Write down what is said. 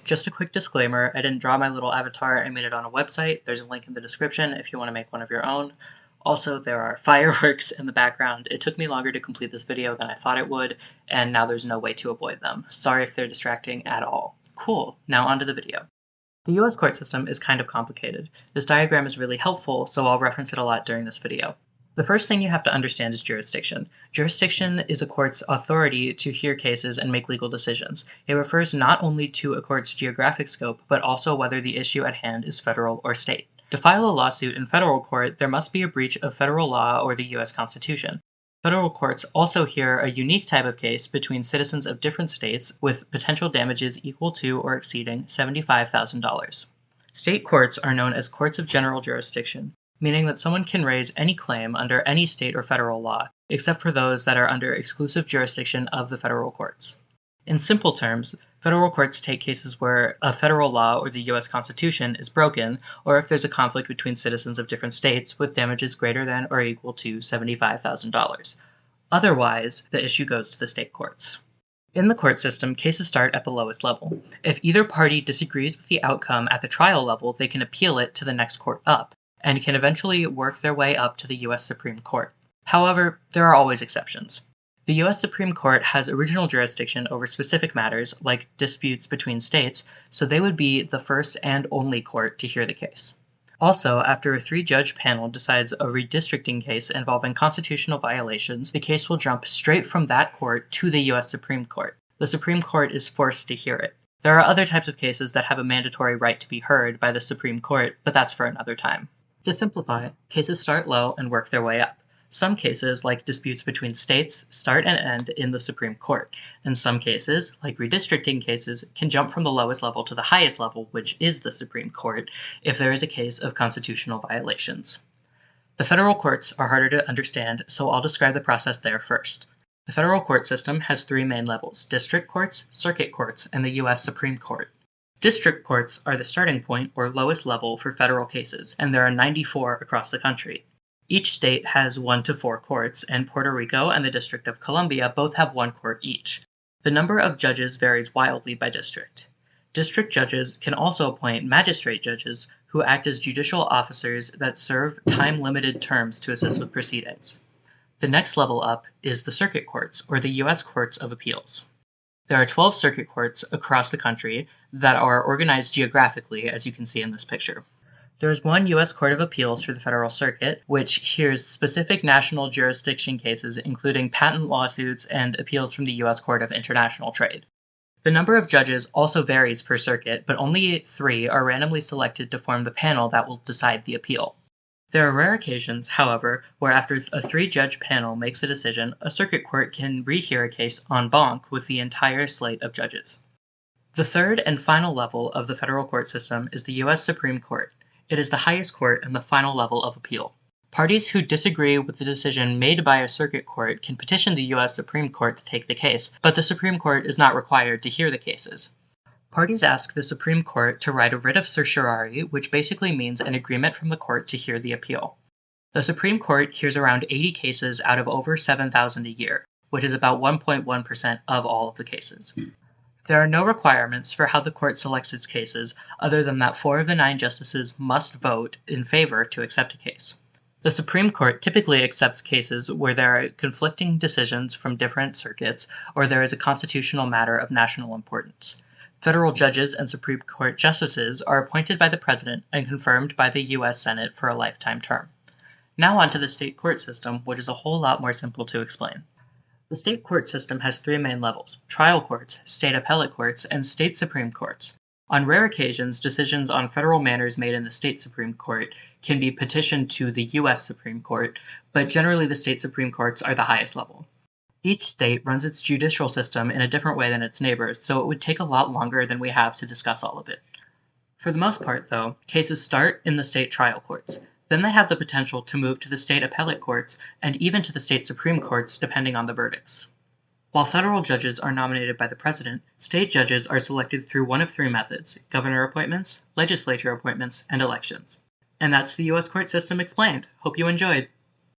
Just a quick disclaimer, I didn't draw my little avatar, I made it on a website. There's a link in the description if you want to make one of your own. Also, there are fireworks in the background. It took me longer to complete this video than I thought it would, and now there's no way to avoid them. Sorry if they're distracting at all. Cool, now onto the video. The US court system is kind of complicated. This diagram is really helpful, so I'll reference it a lot during this video. The first thing you have to understand is jurisdiction. Jurisdiction is a court's authority to hear cases and make legal decisions. It refers not only to a court's geographic scope, but also whether the issue at hand is federal or state. To file a lawsuit in federal court, there must be a breach of federal law or the US Constitution. Federal courts also hear a unique type of case between citizens of different states with potential damages equal to or exceeding $75,000. State courts are known as courts of general jurisdiction, meaning that someone can raise any claim under any state or federal law, except for those that are under exclusive jurisdiction of the federal courts. In simple terms, federal courts take cases where a federal law or the US Constitution is broken, or if there's a conflict between citizens of different states with damages greater than or equal to $75,000. Otherwise, the issue goes to the state courts. In the court system, cases start at the lowest level. If either party disagrees with the outcome at the trial level, they can appeal it to the next court up, and can eventually work their way up to the US Supreme Court. However, there are always exceptions. The US Supreme Court has original jurisdiction over specific matters, like disputes between states, so they would be the first and only court to hear the case. Also, after a 3-judge panel decides a redistricting case involving constitutional violations, the case will jump straight from that court to the US Supreme Court. The Supreme Court is forced to hear it. There are other types of cases that have a mandatory right to be heard by the Supreme Court, but that's for another time. To simplify, cases start low and work their way up. Some cases, like disputes between states, start and end in the Supreme Court, and some cases, like redistricting cases, can jump from the lowest level to the highest level, which is the Supreme Court, if there is a case of constitutional violations. The federal courts are harder to understand, so I'll describe the process there first. The federal court system has 3 main levels: district courts, circuit courts, and the US Supreme Court. District courts are the starting point or lowest level for federal cases, and there are 94 across the country. Each state has 1 to 4 courts, and Puerto Rico and the District of Columbia both have 1 court each. The number of judges varies wildly by district. District judges can also appoint magistrate judges who act as judicial officers that serve time-limited terms to assist with proceedings. The next level up is the circuit courts, or the US Courts of Appeals. There are 12 circuit courts across the country that are organized geographically, as you can see in this picture. There is 1 U.S. Court of Appeals for the Federal Circuit, which hears specific national jurisdiction cases, including patent lawsuits and appeals from the U.S. Court of International Trade. The number of judges also varies per circuit, but only 3 are randomly selected to form the panel that will decide the appeal. There are rare occasions, however, where after a 3-judge panel makes a decision, a circuit court can rehear a case en banc with the entire slate of judges. The third and final level of the federal court system is the U.S. Supreme Court. It is the highest court and the final level of appeal. Parties who disagree with the decision made by a circuit court can petition the U.S. Supreme Court to take the case, but the Supreme Court is not required to hear the cases. Parties ask the Supreme Court to write a writ of certiorari, which basically means an agreement from the court to hear the appeal. The Supreme Court hears around 80 cases out of over 7,000 a year, which is about 1.1% of all of the cases. There are no requirements for how the court selects its cases, other than that 4 of the 9 justices must vote in favor to accept a case. The Supreme Court typically accepts cases where there are conflicting decisions from different circuits, or there is a constitutional matter of national importance. Federal judges and Supreme Court justices are appointed by the President and confirmed by the U.S. Senate for a lifetime term. Now on to the state court system, which is a whole lot more simple to explain. The state court system has 3 main levels: trial courts, state appellate courts, and state supreme courts. On rare occasions, decisions on federal matters made in the state Supreme Court can be petitioned to the U.S. Supreme Court, but generally the state Supreme Courts are the highest level. Each state runs its judicial system in a different way than its neighbors, so it would take a lot longer than we have to discuss all of it. For the most part, though, cases start in the state trial courts. Then they have the potential to move to the state appellate courts and even to the state Supreme Courts depending on the verdicts. While federal judges are nominated by the President, state judges are selected through one of 3 methods: governor appointments, legislature appointments, and elections. And that's the U.S. court system explained. Hope you enjoyed!